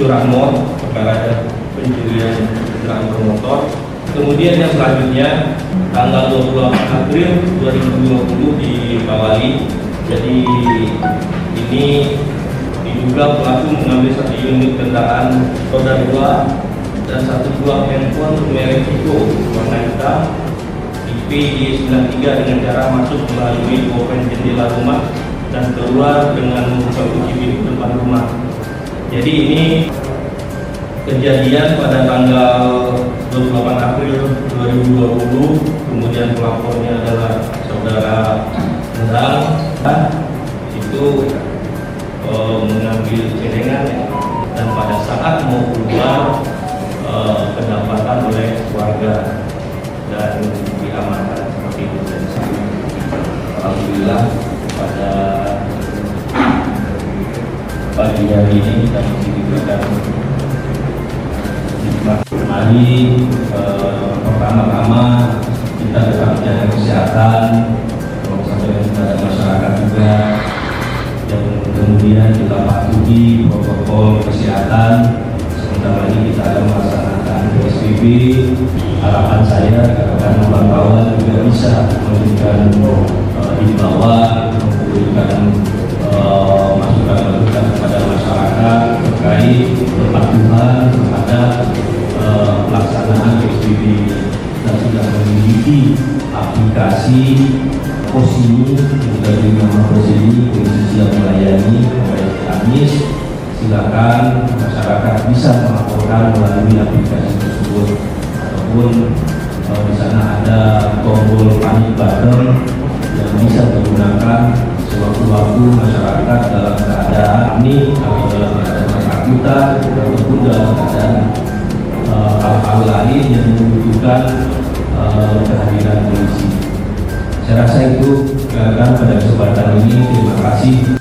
curanmor, perkara pencurian kendaraan bermotor. Kemudian yang selanjutnya tanggal 28 April 2020 di Bawali. Jadi ini diduga pelaku mengambil satu unit kendaraan roda 2 dan satu buah handphone merek Vivo warna hitam IP Y93 dengan cara masuk melalui open jendela rumah dan keluar dengan membuka kunci pintu depan rumah. Jadi ini kejadian pada tanggal 28 April 2020, kemudian pelapornya adalah saudara Endang, itu mengambil celengan dan pada saat mau keluar kedapatan oleh warga dan diamankan seperti itu. Alhamdulillah pada pagi hari ini kita masih diberikan mari pertama-tama kita tetap jaga kesehatan, kalau sampai kepada masyarakat juga, dan kemudian kita patuhi protokol kesehatan. Sebentar lagi kita akan melaksanakan PSBB. Harapan saya rekan-rekan wartawan juga bisa memberikan himbauan, memberikan masukan-masukan kepada masyarakat terkait kepatuhan terhadap pelaksanaan PSBB. Kita sudah memiliki aplikasi Posini, juga dengan nama Posini, Polisi Siap Melayani oleh Anies. Silakan masyarakat bisa melaporkan melalui aplikasi tersebut, ataupun di sana ada tombol panik button yang bisa digunakan sewaktu-waktu masyarakat dalam keadaan panik atau dalam keadaan ketakutan ataupun dalam keadaan hal-hal lain yang membutuhkan kehadiran polisi. Saya rasa itu pada kesempatan ini. Terima kasih.